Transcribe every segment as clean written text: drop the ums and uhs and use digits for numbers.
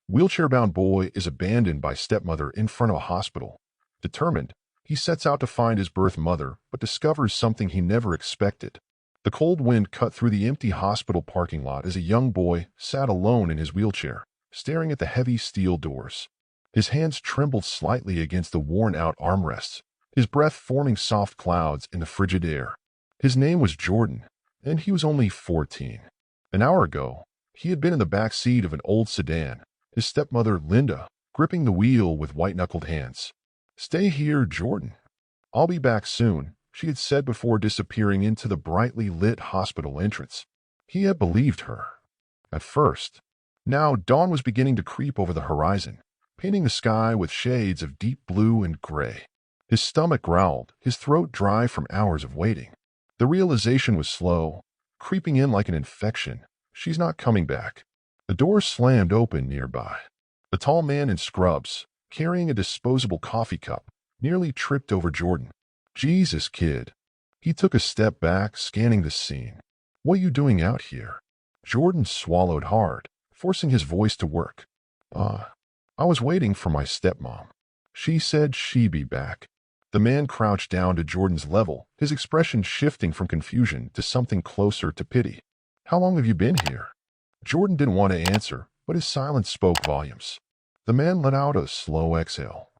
Wheelchair-bound boy is abandoned by stepmother in front of a hospital. Determined, he sets out to find his birth mother, but discovers something he never expected. The cold wind cut through the empty hospital parking lot as a young boy sat alone in his wheelchair, staring at the heavy steel doors. His hands trembled slightly against the worn-out armrests, his breath forming soft clouds in the frigid air. His name was Jordan, and he was only 14. An hour ago, he had been in the back seat of an old sedan, his stepmother, Linda, gripping the wheel with white-knuckled hands. "Stay here, Jordan. I'll be back soon," she had said before disappearing into the brightly lit hospital entrance. He had believed her. At first. Now dawn was beginning to creep over the horizon, painting the sky with shades of deep blue and gray. His stomach growled, his throat dry from hours of waiting. The realization was slow, creeping in like an infection. She's not coming back. The door slammed open nearby. The tall man in scrubs, carrying a disposable coffee cup, nearly tripped over Jordan. "Jesus, kid." He took a step back, scanning the scene. "What are you doing out here?" Jordan swallowed hard, forcing his voice to work. I was waiting for my stepmom. She said she'd be back." The man crouched down to Jordan's level, his expression shifting from confusion to something closer to pity. "How long have you been here?" Jordan didn't want to answer, but his silence spoke volumes. The man let out a slow exhale.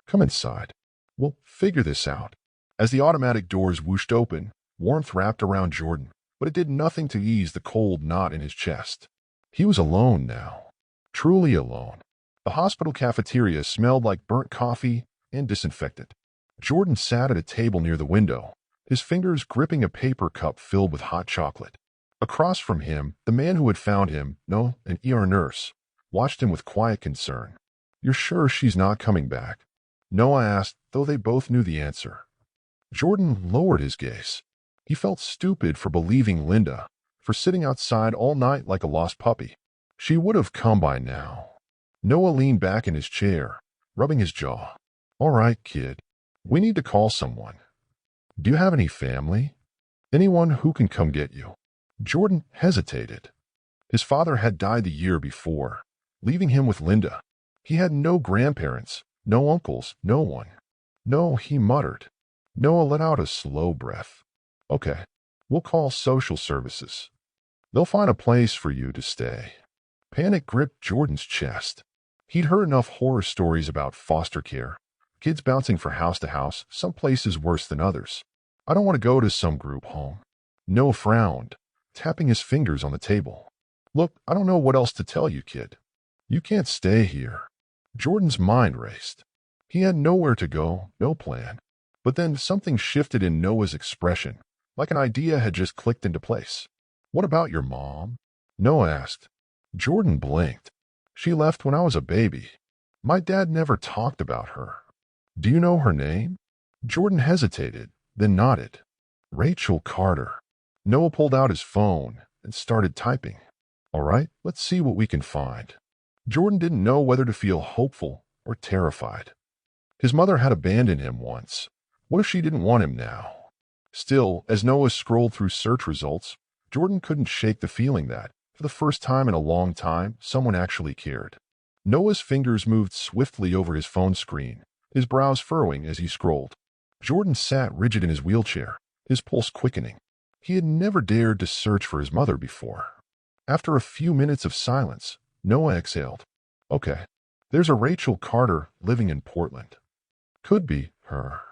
"Come inside. We'll figure this out." As the automatic doors whooshed open, warmth wrapped around Jordan, but it did nothing to ease the cold knot in his chest. He was alone now. Truly alone. The hospital cafeteria smelled like burnt coffee and disinfectant. Jordan sat at a table near the window, his fingers gripping a paper cup filled with hot chocolate. Across from him, the man who had found him, an ER nurse, watched him with quiet concern. "You're sure she's not coming back?" Noah asked, though they both knew the answer. Jordan lowered his gaze. He felt stupid for believing Linda, for sitting outside all night like a lost puppy. She would have come by now. Noah leaned back in his chair, rubbing his jaw. "All right, kid. We need to call someone. Do you have any family? Anyone who can come get you?" Jordan hesitated. His father had died the year before, leaving him with Linda. He had no grandparents, no uncles, no one. "No," he muttered. Noah let out a slow breath. "Okay, we'll call social services. They'll find a place for you to stay." Panic gripped Jordan's chest. He'd heard enough horror stories about foster care, kids bouncing from house to house, some places worse than others. "I don't want to go to some group home." Noah frowned, tapping his fingers on the table. "Look, I don't know what else to tell you, kid. You can't stay here." Jordan's mind raced. He had nowhere to go, no plan. But then something shifted in Noah's expression, like an idea had just clicked into place. "What about your mom?" Noah asked. Jordan blinked. "She left when I was a baby. My dad never talked about her." "Do you know her name?" Jordan hesitated, then nodded. "Rachel Carter." Noah pulled out his phone and started typing. "All right, let's see what we can find." Jordan didn't know whether to feel hopeful or terrified. His mother had abandoned him once. What if she didn't want him now? Still, as Noah scrolled through search results, Jordan couldn't shake the feeling that, for the first time in a long time, someone actually cared. Noah's fingers moved swiftly over his phone screen, his brows furrowing as he scrolled. Jordan sat rigid in his wheelchair, his pulse quickening. He had never dared to search for his mother before. After a few minutes of silence, Noah exhaled. "Okay, there's a Rachel Carter living in Portland. Could be her."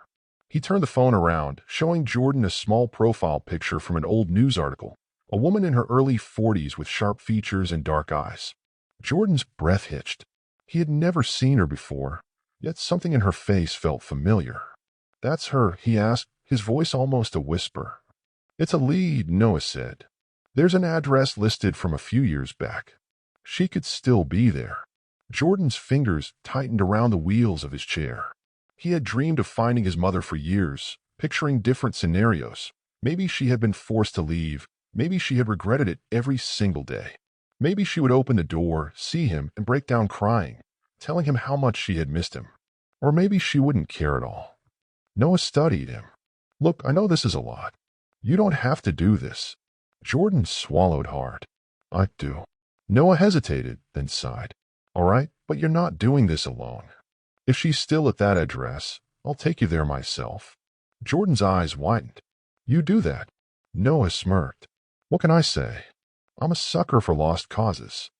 He turned the phone around, showing Jordan a small profile picture from an old news article, a woman in her early 40s with sharp features and dark eyes. Jordan's breath hitched. He had never seen her before, yet something in her face felt familiar. "That's her?" he asked, his voice almost a whisper. "It's a lead," Noah said. "There's an address listed from a few years back. She could still be there." Jordan's fingers tightened around the wheels of his chair. He had dreamed of finding his mother for years, picturing different scenarios. Maybe she had been forced to leave. Maybe she had regretted it every single day. Maybe she would open the door, see him, and break down crying, telling him how much she had missed him. Or maybe she wouldn't care at all. Noah studied him. "Look, I know this is a lot. You don't have to do this." Jordan swallowed hard. "I do." Noah hesitated, then sighed. All right, but you're not doing this alone. If she's still at that address, I'll take you there myself. Jordan's eyes widened. You do that? Noah smirked. What can I say? I'm a sucker for lost causes.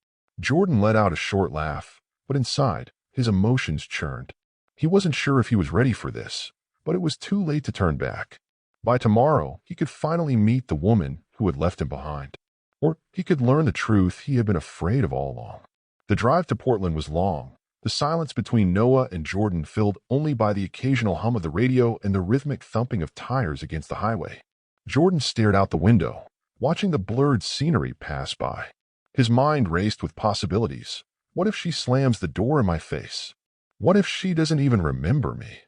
Jordan let out a short laugh, but inside, his emotions churned. He wasn't sure if he was ready for this, but it was too late to turn back. By tomorrow, he could finally meet the woman who had left him behind. Or he could learn the truth he had been afraid of all along. The drive to Portland was long, the silence between Noah and Jordan filled only by the occasional hum of the radio and the rhythmic thumping of tires against the highway. Jordan stared out the window, watching the blurred scenery pass by. His mind raced with possibilities. What if she slams the door in my face? What if she doesn't even remember me?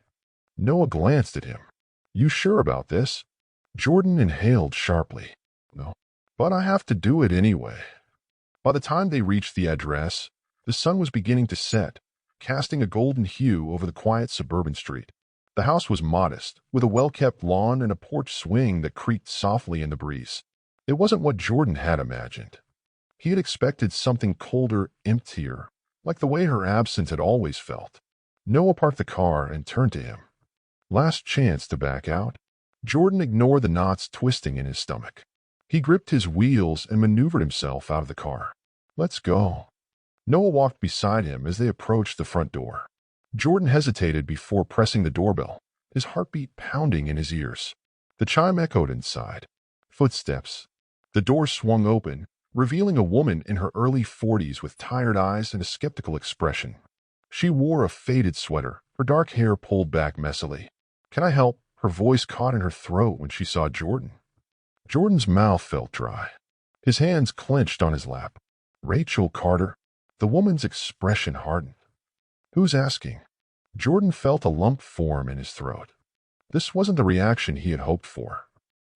Noah glanced at him. You sure about this? Jordan inhaled sharply. No, but I have to do it anyway. By the time they reached the address, the sun was beginning to set, casting a golden hue over the quiet suburban street. The house was modest, with a well-kept lawn and a porch swing that creaked softly in the breeze. It wasn't what Jordan had imagined. He had expected something colder, emptier, like the way her absence had always felt. Noah parked the car and turned to him. Last chance to back out. Jordan ignored the knots twisting in his stomach. He gripped his wheels and maneuvered himself out of the car. Let's go. Noah walked beside him as they approached the front door. Jordan hesitated before pressing the doorbell, his heartbeat pounding in his ears. The chime echoed inside. Footsteps. The door swung open, revealing a woman in her early 40s with tired eyes and a skeptical expression. She wore a faded sweater, her dark hair pulled back messily. Can I help? Her voice caught in her throat when she saw Jordan. Jordan's mouth felt dry. His hands clenched on his lap. Rachel Carter. The woman's expression hardened. Who's asking? Jordan felt a lump form in his throat. This wasn't the reaction he had hoped for.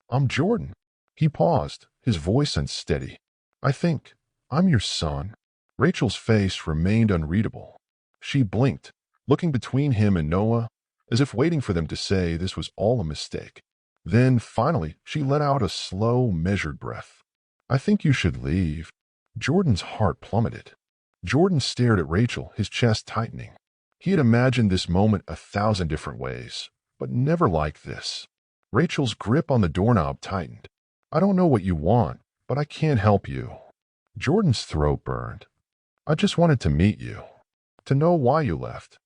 I'm Jordan. He paused, his voice unsteady. I'm your son. Rachel's face remained unreadable. She blinked, looking between him and Noah, as if waiting for them to say this was all a mistake. Then, finally, she let out a slow, measured breath. I think you should leave. Jordan's heart plummeted. Jordan stared at Rachel, his chest tightening. He had imagined this moment 1,000 different ways, but never like this. Rachel's grip on the doorknob tightened. I don't know what you want, but I can't help you. Jordan's throat burned. I just wanted to meet you, to know why you left.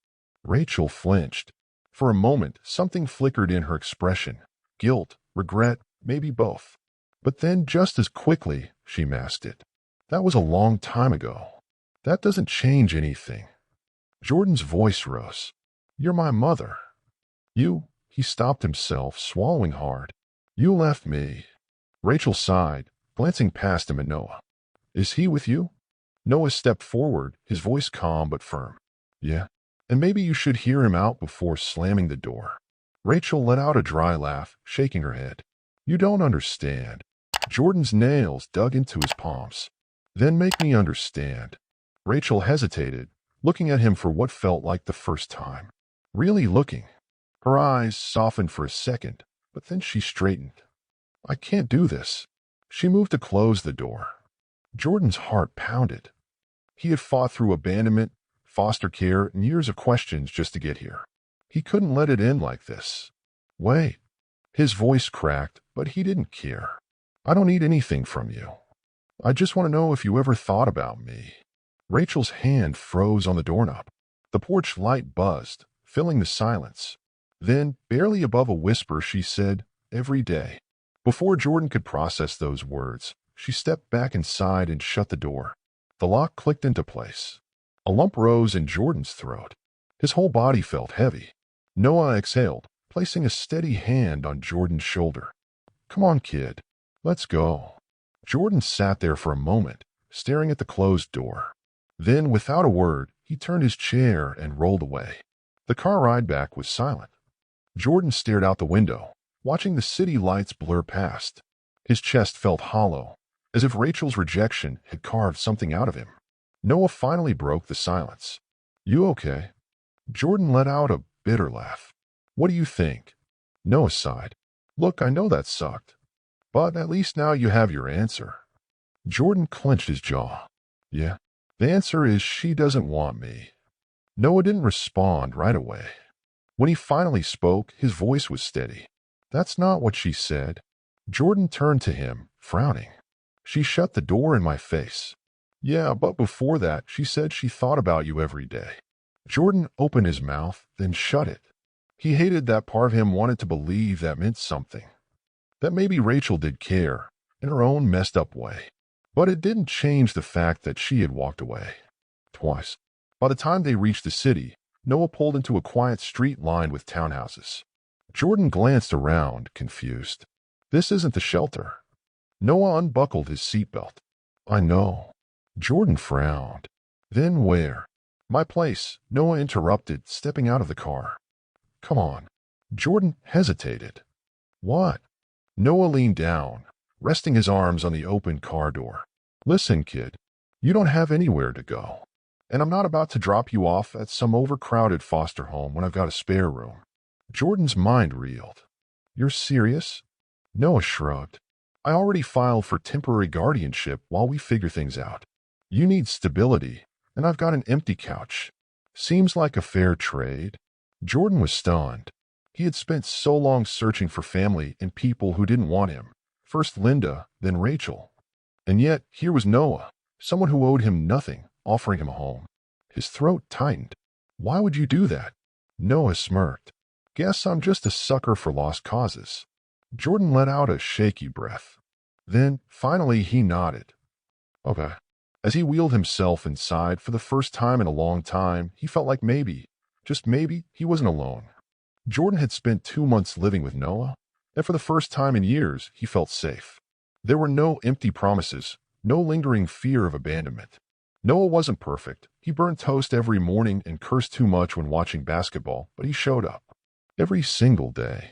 Rachel flinched. For a moment, something flickered in her expression. Guilt, regret, maybe both. But then, just as quickly, she masked it. That was a long time ago. That doesn't change anything. Jordan's voice rose. You're my mother. He stopped himself, swallowing hard. You left me. Rachel sighed, glancing past him at Noah. Is he with you? Noah stepped forward, his voice calm but firm. Yeah, and maybe you should hear him out before slamming the door. Rachel let out a dry laugh, shaking her head. You don't understand. Jordan's nails dug into his palms. Then make me understand. Rachel hesitated, looking at him for what felt like the first time. Really looking. Her eyes softened for a second, but then she straightened. I can't do this. She moved to close the door. Jordan's heart pounded. He had fought through abandonment, foster care, and years of questions just to get here. He couldn't let it end like this. Wait. His voice cracked, but he didn't care. I don't need anything from you. I just want to know if you ever thought about me. Rachel's hand froze on the doorknob. The porch light buzzed, filling the silence. Then, barely above a whisper, she said, every day. Before Jordan could process those words, she stepped back inside and shut the door. The lock clicked into place. A lump rose in Jordan's throat. His whole body felt heavy. Noah exhaled, placing a steady hand on Jordan's shoulder. Come on, kid. Let's go. Jordan sat there for a moment, staring at the closed door. Then, without a word, he turned his chair and rolled away. The car ride back was silent. Jordan stared out the window, watching the city lights blur past. His chest felt hollow, as if Rachel's rejection had carved something out of him. Noah finally broke the silence. You okay? Jordan let out a bitter laugh. What do you think? Noah sighed. Look, I know that sucked. But at least now you have your answer. Jordan clenched his jaw. Yeah, The answer is she doesn't want me. Noah didn't respond right away. When he finally spoke, his voice was steady. That's not what she said. Jordan turned to him, frowning. She shut the door in my face. Yeah, but before that, she said she thought about you every day. Jordan opened his mouth, then shut it. He hated that part of him wanted to believe that meant something. That maybe Rachel did care, in her own messed up way. But it didn't change the fact that she had walked away. Twice. By the time they reached the city, Noah pulled into a quiet street lined with townhouses. Jordan glanced around, confused. This isn't the shelter. Noah unbuckled his seatbelt. I know. Jordan frowned. Then where? My place, Noah interrupted, stepping out of the car. Come on. Jordan hesitated. What? Noah leaned down, resting his arms on the open car door. Listen, kid, you don't have anywhere to go. And I'm not about to drop you off at some overcrowded foster home when I've got a spare room. Jordan's mind reeled. You're serious? Noah shrugged. I already filed for temporary guardianship while we figure things out. You need stability, and I've got an empty couch. Seems like a fair trade. Jordan was stunned. He had spent so long searching for family and people who didn't want him. First Linda, then Rachel. And yet, here was Noah, someone who owed him nothing, offering him a home. His throat tightened. Why would you do that? Noah smirked. Guess I'm just a sucker for lost causes. Jordan let out a shaky breath. Then, finally, he nodded. Okay. As he wheeled himself inside for the first time in a long time, he felt like maybe, just maybe, he wasn't alone. Jordan had spent 2 months living with Noah, and for the first time in years, he felt safe. There were no empty promises, no lingering fear of abandonment. Noah wasn't perfect. He burned toast every morning and cursed too much when watching basketball, but he showed up. Every single day.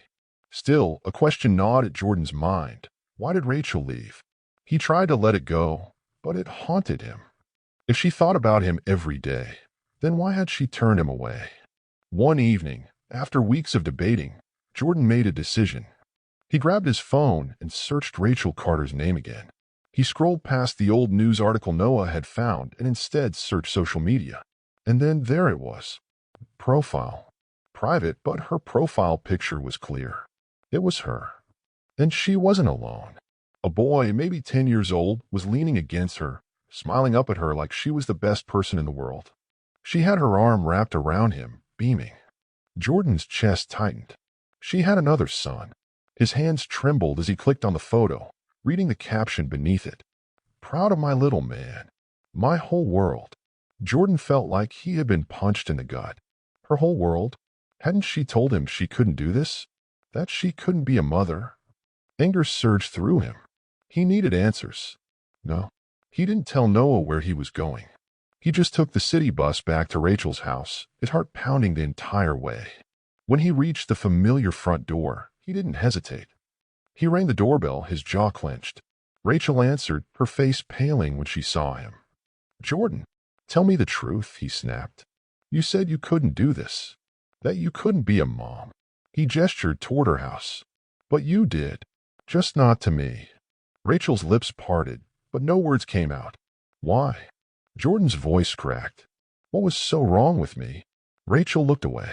Still, a question gnawed at Jordan's mind. Why did Rachel leave? He tried to let it go, but it haunted him. If she thought about him every day, then why had she turned him away? One evening, after weeks of debating, Jordan made a decision. He grabbed his phone and searched Rachel Carter's name again. He scrolled past the old news article Noah had found and instead searched social media. And then there it was. Profile. Private, but her profile picture was clear. It was her. And she wasn't alone. A boy, maybe 10 years old, was leaning against her, smiling up at her like she was the best person in the world. She had her arm wrapped around him, beaming. Jordan's chest tightened. She had another son. His hands trembled as he clicked on the photo, reading the caption beneath it. Proud of my little man. My whole world. Jordan felt like he had been punched in the gut. Her whole world? Hadn't she told him she couldn't do this? That she couldn't be a mother? Anger surged through him. He needed answers. No, he didn't tell Noah where he was going. He just took the city bus back to Rachel's house, his heart pounding the entire way. When he reached the familiar front door, he didn't hesitate. He rang the doorbell, his jaw clenched. Rachel answered, her face paling when she saw him. Jordan, tell me the truth, he snapped. You said you couldn't do this, that you couldn't be a mom. He gestured toward her house. But you did, just not to me. Rachel's lips parted, but no words came out. Why? Jordan's voice cracked. What was so wrong with me? Rachel looked away.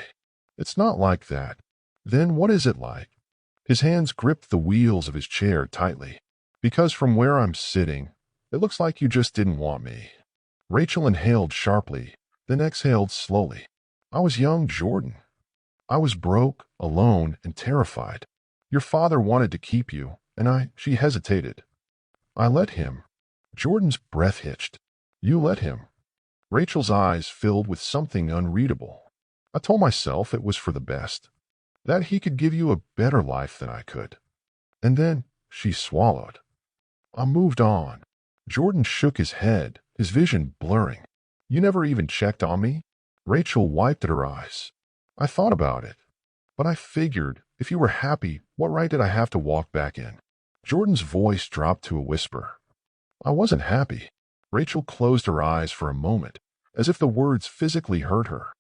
It's not like that. Then what is it like? His hands gripped the wheels of his chair tightly. Because from where I'm sitting, it looks like you just didn't want me. Rachel inhaled sharply, then exhaled slowly. I was young Jordan. I was broke, alone, and terrified. Your father wanted to keep you, and she hesitated. I let him. Jordan's breath hitched. You let him. Rachel's eyes filled with something unreadable. I told myself it was for the best, that he could give you a better life than I could. And then she swallowed. I moved on. Jordan shook his head, his vision blurring. You never even checked on me? Rachel wiped at her eyes. I thought about it, but I figured if you were happy, what right did I have to walk back in? Jordan's voice dropped to a whisper. I wasn't happy. Rachel closed her eyes for a moment, as if the words physically hurt her.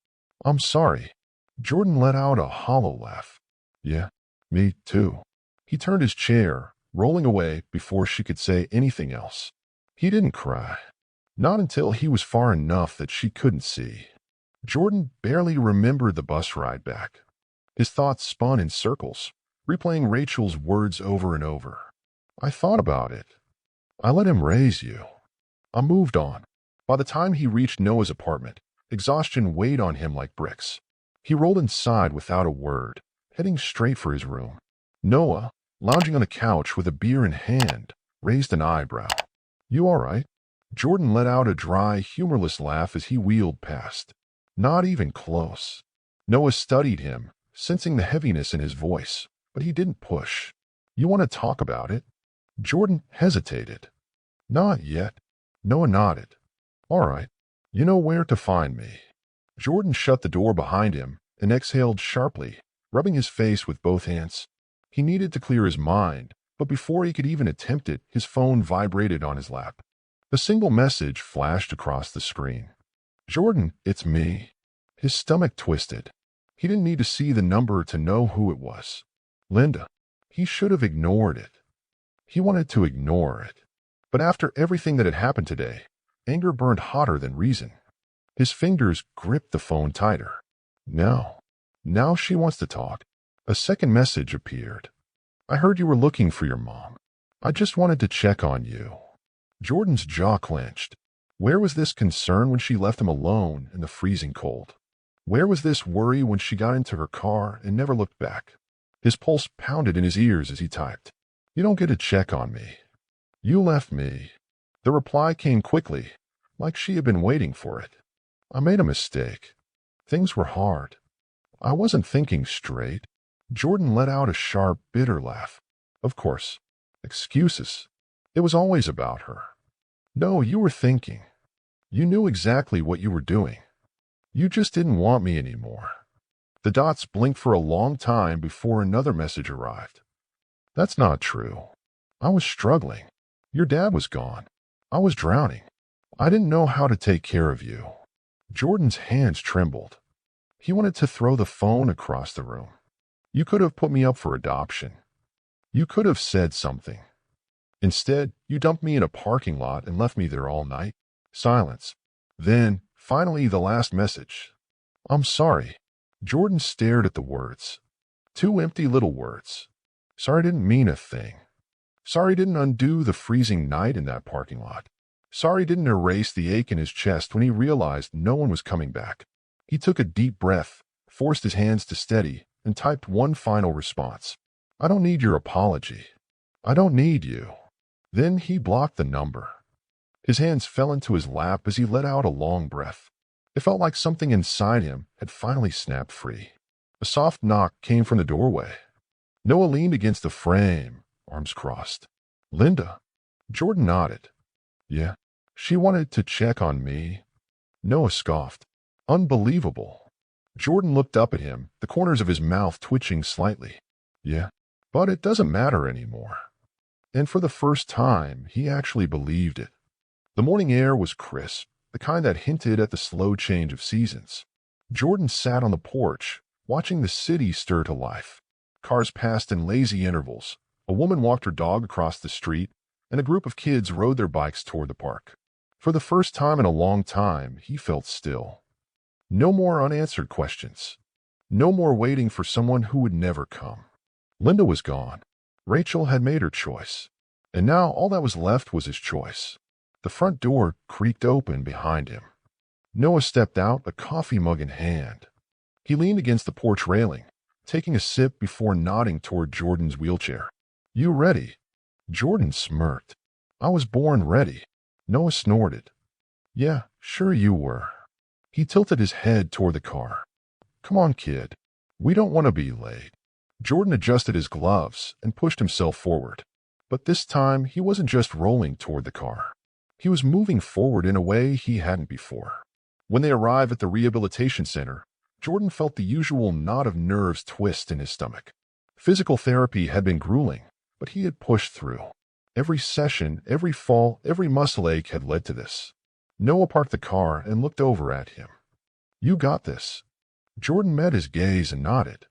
I'm sorry. Jordan let out a hollow laugh. Yeah, me too. He turned his chair, rolling away before she could say anything else. He didn't cry. Not until he was far enough that she couldn't see. Jordan barely remembered the bus ride back. His thoughts spun in circles, replaying Rachel's words over and over. I thought about it. I let him raise you. I moved on. By the time he reached Noah's apartment, exhaustion weighed on him like bricks. He rolled inside without a word, heading straight for his room. Noah, lounging on the couch with a beer in hand, raised an eyebrow. You all right? Jordan let out a dry, humorless laugh as he wheeled past. Not even close. Noah studied him, sensing the heaviness in his voice, but he didn't push. You want to talk about it? Jordan hesitated. Not yet. Noah nodded. All right. You know where to find me. Jordan shut the door behind him and exhaled sharply, rubbing his face with both hands. He needed to clear his mind, but before he could even attempt it, his phone vibrated on his lap. A single message flashed across the screen. Jordan, it's me. His stomach twisted. He didn't need to see the number to know who it was. Linda. He should have ignored it. He wanted to ignore it. But after everything that had happened today, anger burned hotter than reason. His fingers gripped the phone tighter. Now she wants to talk. A second message appeared. I heard you were looking for your mom. I just wanted to check on you. Jordan's jaw clenched. Where was this concern when she left him alone in the freezing cold? Where was this worry when she got into her car and never looked back? His pulse pounded in his ears as he typed. You don't get to check on me. You left me. The reply came quickly, like she had been waiting for it. I made a mistake. Things were hard. I wasn't thinking straight. Jordan let out a sharp, bitter laugh. Of course. Excuses. It was always about her. No, you were thinking. You knew exactly what you were doing. You just didn't want me anymore. The dots blinked for a long time before another message arrived. That's not true. I was struggling. Your dad was gone. I was drowning. I didn't know how to take care of you. Jordan's hands trembled. He wanted to throw the phone across the room. You could have put me up for adoption. You could have said something. Instead, you dumped me in a parking lot and left me there all night. Silence. Then, finally, the last message. I'm sorry. Jordan stared at the words. Two empty little words. Sorry didn't mean a thing. Sorry didn't undo the freezing night in that parking lot. Sorry didn't erase the ache in his chest when he realized no one was coming back. He took a deep breath, forced his hands to steady, and typed one final response. I don't need your apology. I don't need you. Then he blocked the number. His hands fell into his lap as he let out a long breath. It felt like something inside him had finally snapped free. A soft knock came from the doorway. Noah leaned against the frame, arms crossed. Linda. Jordan nodded. Yeah. She wanted to check on me. Noah scoffed. Unbelievable. Jordan looked up at him, the corners of his mouth twitching slightly. Yeah. But it doesn't matter anymore. And for the first time, he actually believed it. The morning air was crisp, the kind that hinted at the slow change of seasons. Jordan sat on the porch, watching the city stir to life. Cars passed in lazy intervals. A woman walked her dog across the street, and a group of kids rode their bikes toward the park. For the first time in a long time, he felt still. No more unanswered questions. No more waiting for someone who would never come. Linda was gone. Rachel had made her choice. And now all that was left was his choice. The front door creaked open behind him. Noah stepped out, a coffee mug in hand. He leaned against the porch railing, taking a sip before nodding toward Jordan's wheelchair. You ready? Jordan smirked. I was born ready. Noah snorted. Yeah, sure you were. He tilted his head toward the car. Come on, kid. We don't want to be late. Jordan adjusted his gloves and pushed himself forward. But this time, he wasn't just rolling toward the car. He was moving forward in a way he hadn't before. When they arrived at the rehabilitation center, Jordan felt the usual knot of nerves twist in his stomach. Physical therapy had been grueling, but he had pushed through. Every session, every fall, every muscle ache had led to this. Noah parked the car and looked over at him. You got this. Jordan met his gaze and nodded.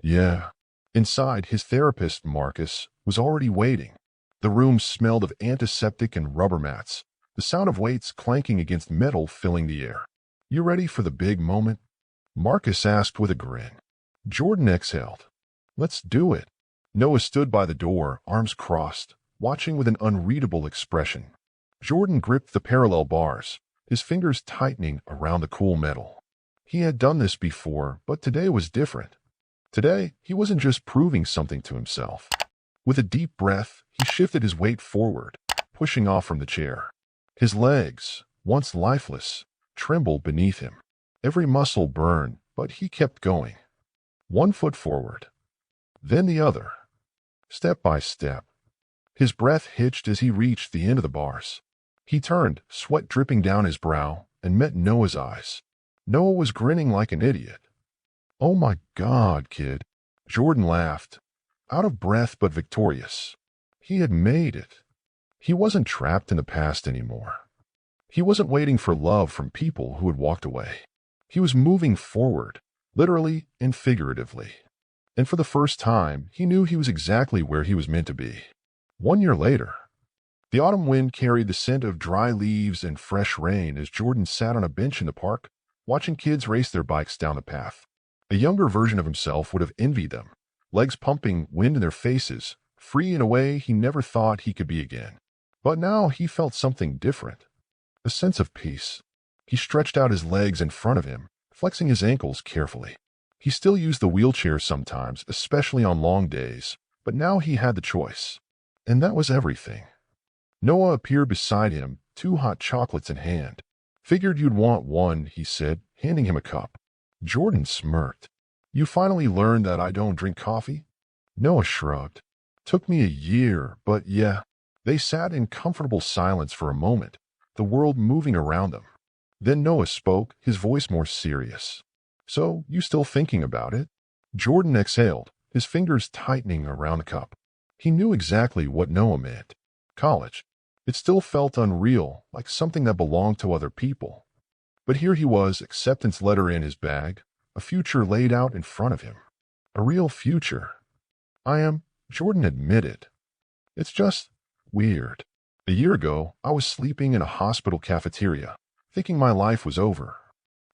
Yeah. Inside, his therapist, Marcus, was already waiting. The room smelled of antiseptic and rubber mats, the sound of weights clanking against metal filling the air. "You ready for the big moment?" Marcus asked with a grin. Jordan exhaled. "Let's do it." Noah stood by the door, arms crossed, watching with an unreadable expression. Jordan gripped the parallel bars, his fingers tightening around the cool metal. He had done this before, but today was different. Today, he wasn't just proving something to himself. With a deep breath, he shifted his weight forward, pushing off from the chair. His legs, once lifeless, trembled beneath him. Every muscle burned, but he kept going. One foot forward, then the other, step by step. His breath hitched as he reached the end of the bars. He turned, sweat dripping down his brow, and met Noah's eyes. Noah was grinning like an idiot. "Oh my God, kid." Jordan laughed, out of breath but victorious. He had made it. He wasn't trapped in the past anymore. He wasn't waiting for love from people who had walked away. He was moving forward, literally and figuratively. And for the first time, he knew he was exactly where he was meant to be. 1 year later, the autumn wind carried the scent of dry leaves and fresh rain as Jordan sat on a bench in the park, watching kids race their bikes down the path. A younger version of himself would have envied them, legs pumping, wind in their faces, free in a way he never thought he could be again. But now he felt something different, a sense of peace. He stretched out his legs in front of him, flexing his ankles carefully. He still used the wheelchair sometimes, especially on long days, but now he had the choice. And that was everything. Noah appeared beside him, 2 hot chocolates in hand. "Figured you'd want one," he said, handing him a cup. Jordan smirked. "You finally learned that I don't drink coffee?" Noah shrugged. "Took me a year, but yeah." They sat in comfortable silence for a moment, the world moving around them. Then Noah spoke, his voice more serious. "So, you still thinking about it?" Jordan exhaled, his fingers tightening around the cup. He knew exactly what Noah meant. College. It still felt unreal, like something that belonged to other people. But here he was, acceptance letter in his bag, a future laid out in front of him. A real future. Jordan admitted. "It's just weird. A year ago, I was sleeping in a hospital cafeteria, thinking my life was over.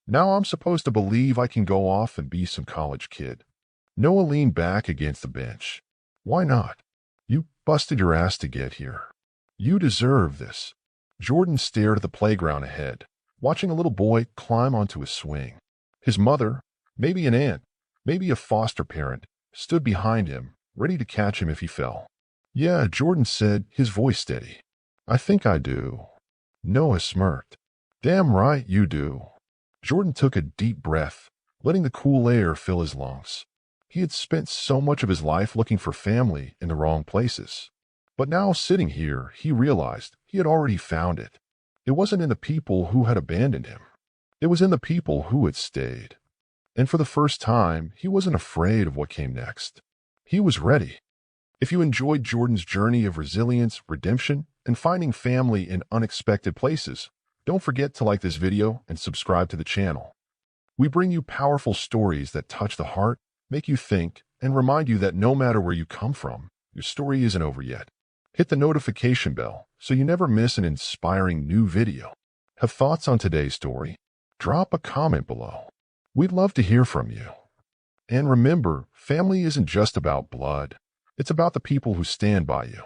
Now I'm supposed to believe I can go off and be some college kid." Noah leaned back against the bench. "Why not? You busted your ass to get here. You deserve this." Jordan stared at the playground ahead, watching a little boy climb onto a swing. His mother, maybe an aunt, maybe a foster parent, stood behind him, ready to catch him if he fell. "Yeah," Jordan said, his voice steady. "I think I do." Noah smirked. "Damn right you do." Jordan took a deep breath, letting the cool air fill his lungs. He had spent so much of his life looking for family in the wrong places. But now, sitting here, he realized he had already found it. It wasn't in the people who had abandoned him. It was in the people who had stayed. And for the first time, he wasn't afraid of what came next. He was ready. If you enjoyed Jordan's journey of resilience, redemption, and finding family in unexpected places, don't forget to like this video and subscribe to the channel. We bring you powerful stories that touch the heart, make you think, and remind you that no matter where you come from, your story isn't over yet. Hit the notification bell so you never miss an inspiring new video. Have thoughts on today's story? Drop a comment below. We'd love to hear from you. And remember, family isn't just about blood. It's about the people who stand by you.